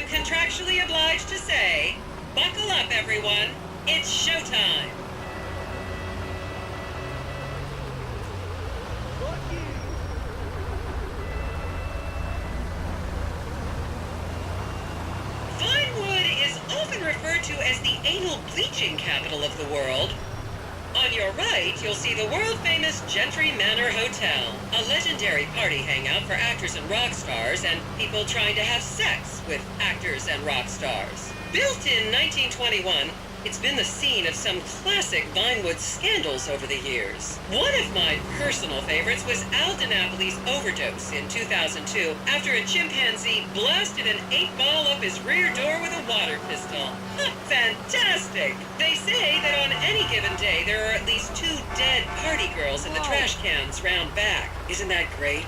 contractually obliged to say, buckle up, everyone. It's showtime. Vinewood is often referred to as the anal bleaching capital of the world. On your right, you'll see the world-famous Gentry Manor Hotel, a legendary party hangout for actors and rock stars and people trying to have sex with actors and rock stars. Built in 1921, it's been the scene of some classic Vinewood scandals over the years. One of my personal favorites was Al DiNapoli's overdose in 2002 after a chimpanzee blasted an 8-ball up his rear door with a water pistol. Fantastic! They say that on any given day there are at least 2 dead party girls in the trash cans round back. Isn't that great?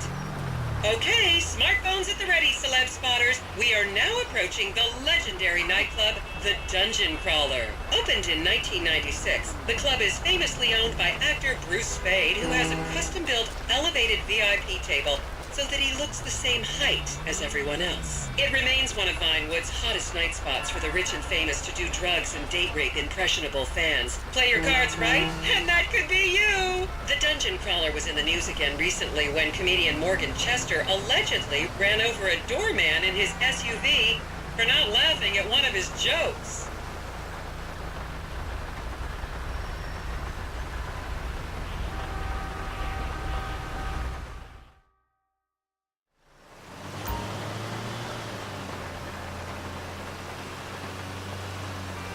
Okay, smartphones at the ready, celeb spotters. We are now approaching the legendary nightclub, the Dungeon Crawler. Opened in 1996, the club is famously owned by actor Bruce Spade, who has a custom-built elevated VIP table so that he looks the same height as everyone else. It remains one of Vinewood's hottest night spots for the rich and famous to do drugs and date rape impressionable fans. Play your cards right, and that could be you! The Dungeon Crawler was in the news again recently when comedian Morgan Chester allegedly ran over a doorman in his SUV for not laughing at one of his jokes.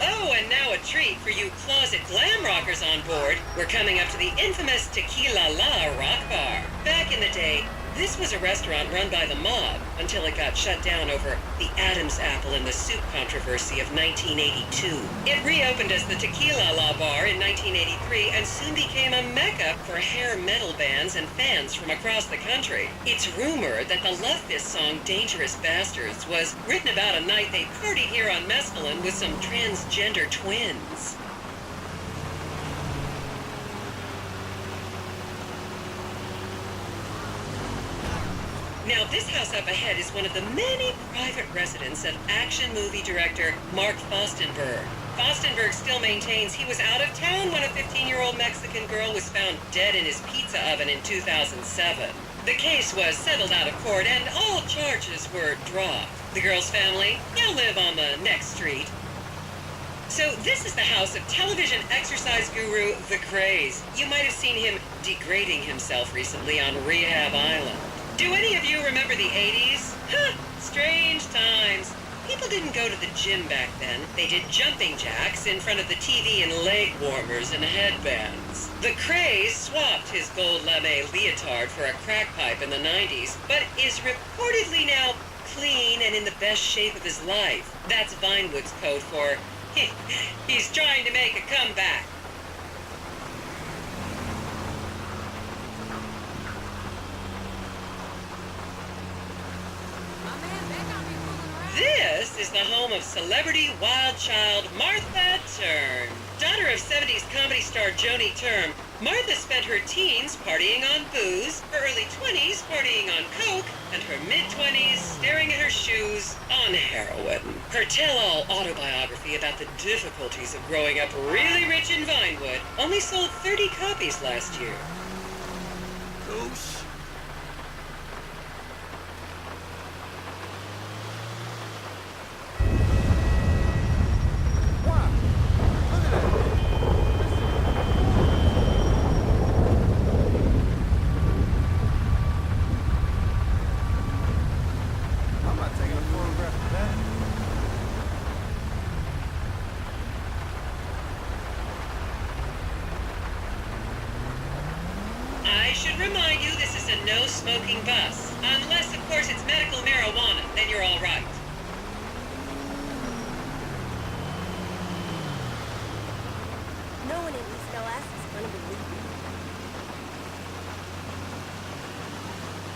Oh, and now a treat for you closet glam rockers on board. We're coming up to the infamous Tequila Leather rock bar. Back in the day, this was a restaurant run by the mob until it got shut down over the Adam's apple in the soup controversy of 1982. It reopened as the Tequila La Bar in 1983 and soon became a mecca for hair metal bands and fans from across the country. It's rumored that the Love Fist song Dangerous Bastards was written about a night they partied here on Mescaline with some transgender twins. Now, this house up ahead is one of the many private residence of action movie director Mark Fostenberg. Fostenberg still maintains he was out of town when a 15-year-old Mexican girl was found dead in his pizza oven in 2007. The case was settled out of court and all charges were dropped. The girl's family now live on the next street. So this is the house of television exercise guru The Craze. You might have seen him degrading himself recently on Rehab Island. Do any of you remember the 80s? Strange times. People didn't go to the gym back then. They did jumping jacks in front of the TV and leg warmers and headbands. The Craze swapped his gold lame leotard for a crack pipe in the 90s, but is reportedly now clean and in the best shape of his life. That's Vinewood's code for he's trying to make a comeback. This is the home of celebrity wild child Martha Turn. Daughter of 70s comedy star Joni Term, Martha spent her teens partying on booze, her early 20s partying on coke, and her mid-20s staring at her shoes on heroin. Her tell-all autobiography about the difficulties of growing up really rich in Vinewood only sold 30 copies last year. Goose. I should remind you this is a no-smoking bus. Unless, of course, it's medical marijuana, then you're all right. No one in East LS is going to believe me.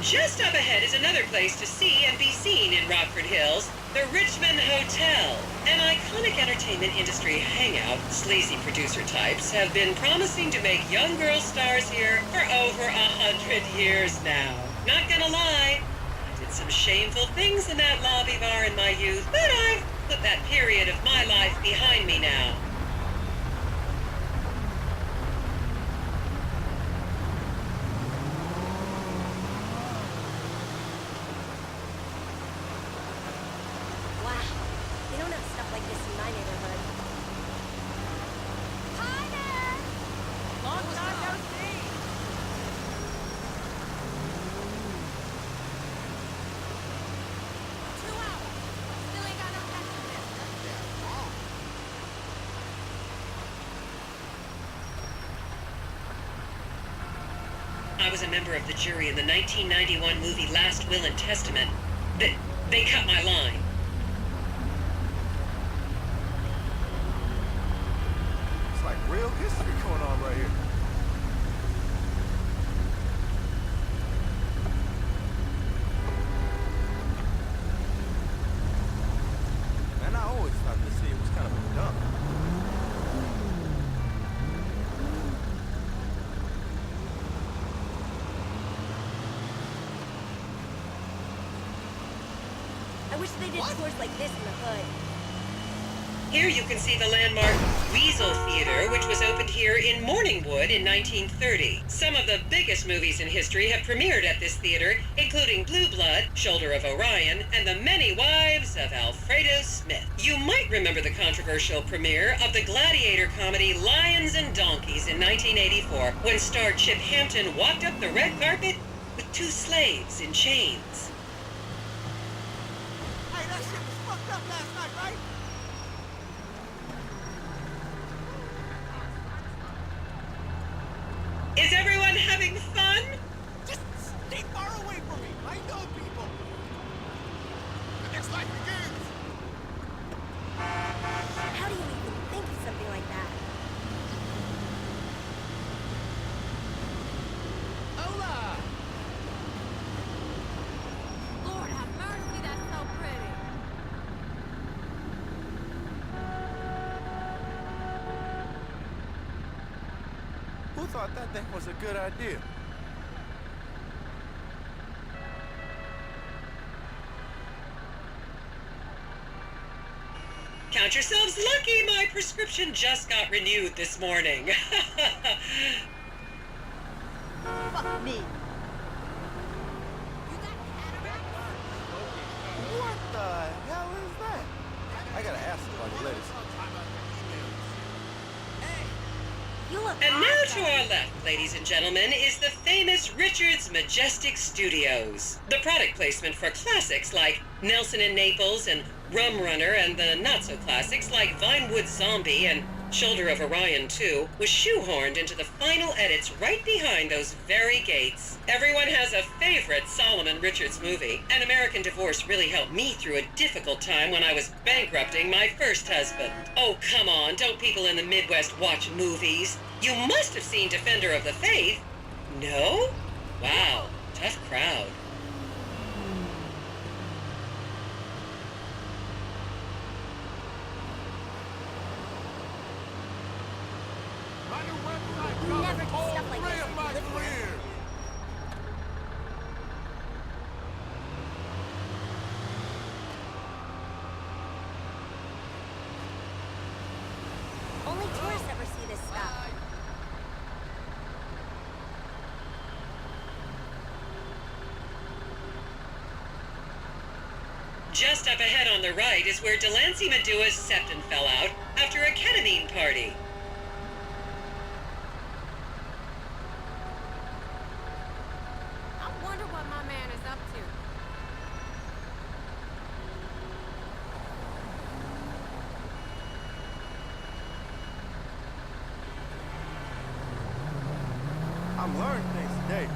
Just up ahead is another place to see and be seen in Rockford Hills, the Richmond Hotel. An iconic entertainment industry hangout, sleazy producer types have been promising to make young girl stars here for over 100 years now. Not gonna lie, Did some shameful things in that lobby bar in my youth, but I've put that period of my life behind me now. Wow. They don't have stuff like this in my neighborhood. Hi there! Long time no see! 2 hours. Still ain't got no passenger. I was a member of the jury in the 1991 movie Last Will and Testament. They cut my line. It's like real history going on right here. Man, I always thought this city was kind of a dump. I wish they did tours like this in the hood. Here you can see the landmark Wiesel Theater, which was opened here in Morningwood in 1930. Some of the biggest movies in history have premiered at this theater, including Blue Blood, Shoulder of Orion, and The Many Wives of Alfredo Smith. You might remember the controversial premiere of the gladiator comedy Lions and Donkeys in 1984, when star Chip Hampton walked up the red carpet with 2 slaves in chains. Hey, that shit was fucked up last night, right? Is everyone having fun? Just stay far away from me. I know people. The next life begins. How do you even think of something like that? Hola! Lord have mercy, that's so pretty. Who thought that thing was a good idea? Count yourselves lucky, my prescription just got renewed this morning. Fuck me. You got cataracts? What the hell is that? I gotta ask somebody later. You look And now awesome. to our left, ladies and gentlemen, is the famous Richard's Majestic Studios. The product placement for classics like Nelson and Naples and Rum Runner, and the not-so-classics like Vinewood Zombie and Shoulder of Orion 2 was shoehorned into the final edits right behind those very gates. Everyone has a favorite Solomon Richards movie. An American Divorce really helped me through a difficult time when I was bankrupting my first husband. Oh, come on, don't people in the Midwest watch movies? You must have seen Defender of the Faith. No? Wow, tough crowd. My new website You never do covers stuff like all this 3 of if my you live here. careers. Only tourists ever see this stuff. Just up ahead on the right is where Delancey Medua's septon fell out after a ketamine party. I wonder what my man is up to. I'm learning things today.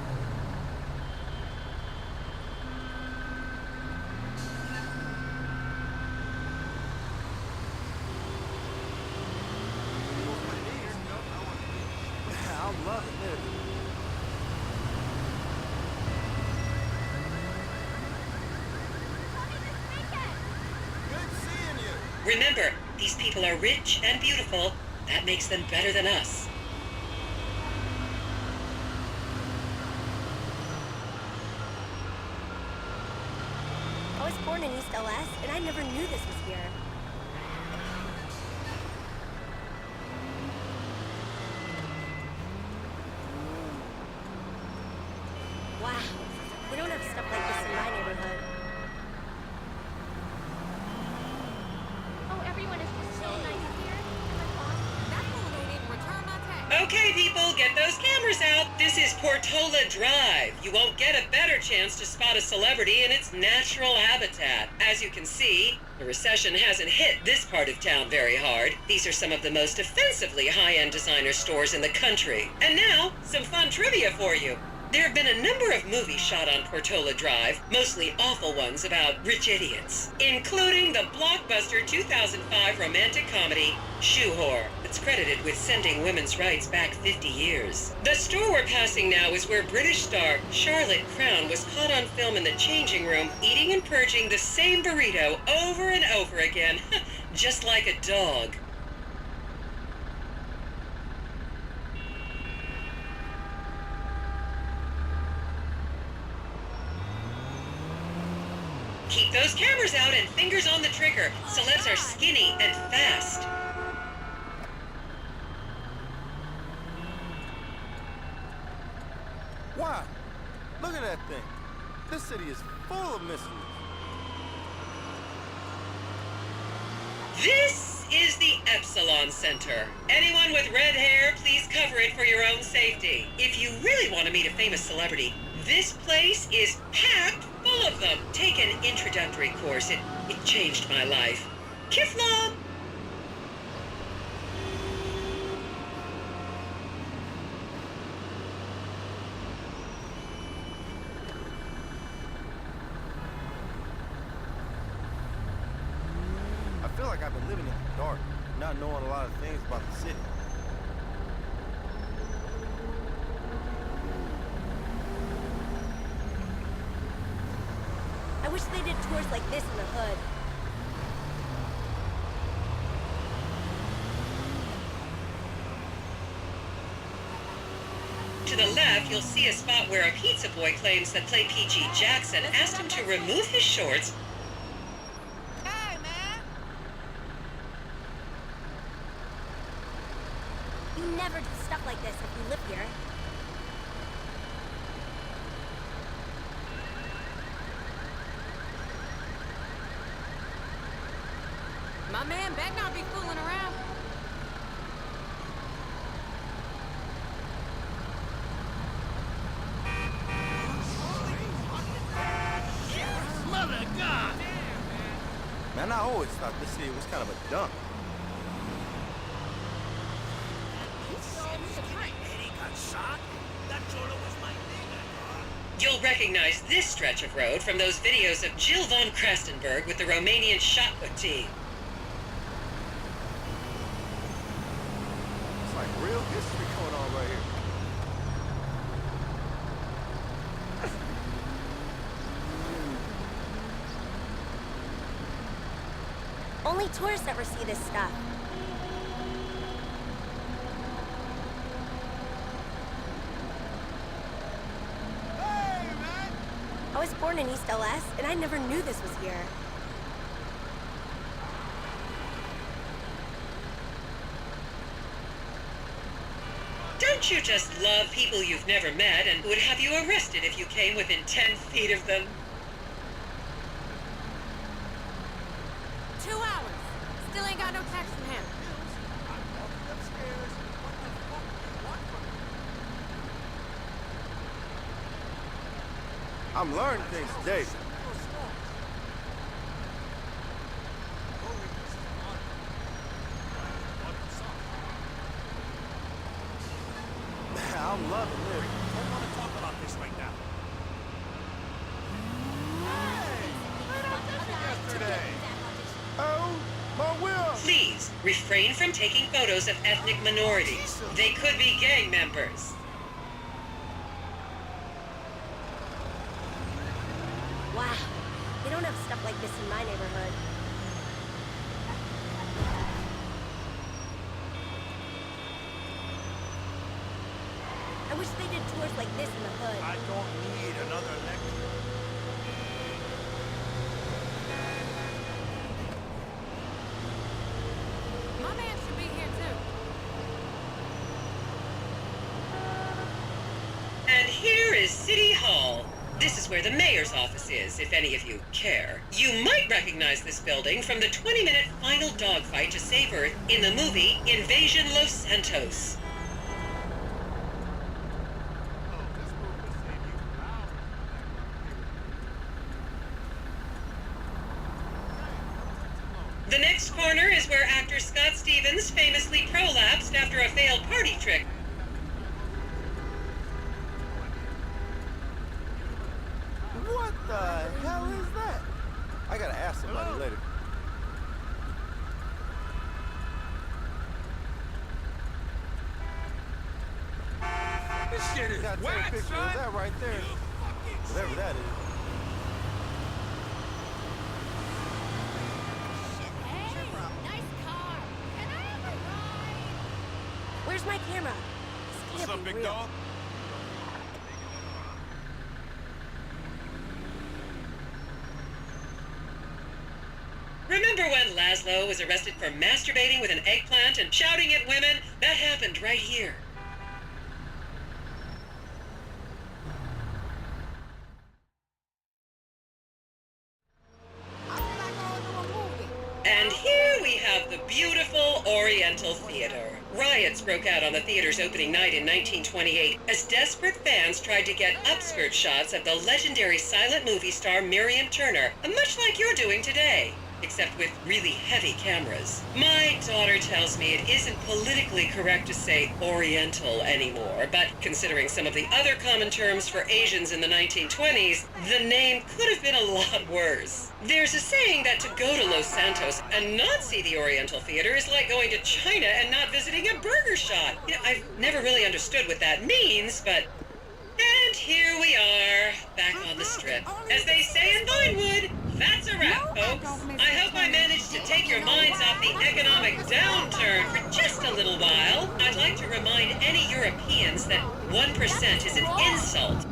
I'm loving this. Good seeing you. Remember, these people are rich and beautiful. That makes them better than us. born in East LS, and I never knew this was here. Wow, we don't have stuff like this in my neighborhood. Oh, everyone is just so nice here. That fool don't even return my text. Okay, people, get those cameras out. This is Portola Drive. You won't get a better chance to spot a celebrity in its natural habitat. As you can see, the recession hasn't hit this part of town very hard. These are some of the most offensively high-end designer stores in the country. And now, some fun trivia for you. There have been a number of movies shot on Portola Drive, mostly awful ones about rich idiots, including the blockbuster 2005 romantic comedy, Shoe Whore, that's credited with sending women's rights back 50 years. The store we're passing now is where British star Charlotte Crown was caught on film in the changing room, eating and purging the same burrito over and over again, just like a dog. Keep those cameras out and fingers on the trigger. Celebs are skinny and fast. Wow, look at that thing. This city is full of mysteries. This is the Epsilon Center. Anyone with red hair, please cover it for your own safety. If you really want to meet a famous celebrity, this place is packed full of them. Take an introductory course. It changed my life. Kiflam! I feel like I've been living in the dark, not knowing a lot of things about the city. I wish they did tours like this in the hood. To the left, you'll see a spot where a pizza boy claims that Play PG Jackson asked him to remove his shorts. Hey, man! You never do stuff like this if you live here. My man better not be fooling around. Mother of God! Man, I always thought this city was kind of a dump. Eddie got shot? That Cholo was my nigga. You'll recognize this stretch of road from those videos of Jill von Krastenberg with the Romanian shot put team. It's like real history going on right here. Only tourists ever see this stuff. Hey, man! I was born in East LS, and I never knew this was here. Don't you just love people you've never met and would have you arrested if you came within 10 feet of them? 2 hours. Still ain't got no text from him. I'm walking upstairs. What the fuck do you want from me? I'm learning things today. I'm loving this. Don't want to talk about this right now. Yesterday. Oh, my will. Please refrain from taking photos of ethnic minorities. They could be gang members. Wow, they don't have stuff like this in my neighborhood. I wish they did tours like this in the hood. I don't need another lecture. where the mayor's office is, if any of you care. You might recognize this building from the 20-minute final dogfight to save Earth in the movie Invasion Los Santos. The next corner is where actor Scott Stevens famously prolapsed after a failed party trick. What the hell is that? I gotta ask somebody later. This shit is Gotta take a whack, picture son. of that right there. Whatever that is. Hey, nice car. Can I have a ride? Where's my camera? This What's can't up, be big real. dog? Remember when Laszlo was arrested for masturbating with an eggplant and shouting at women? That happened right here. I feel like going to a movie. And here we have the beautiful Oriental Theater. Riots broke out on the theater's opening night in 1928 as desperate fans tried to get upskirt shots of the legendary silent movie star Miriam Turner, much like you're doing today, except with really heavy cameras. My daughter tells me it isn't politically correct to say Oriental anymore, but considering some of the other common terms for Asians in the 1920s, the name could have been a lot worse. There's a saying that to go to Los Santos and not see the Oriental Theater is like going to China and not visiting a burger shop. You know, I've never really understood what that means, but... And here we are, back on the strip. As they say in Vinewood, that's a wrap, folks. I hope I managed to take your minds off the economic downturn for just a little while. I'd like to remind any Europeans that 1% is an insult.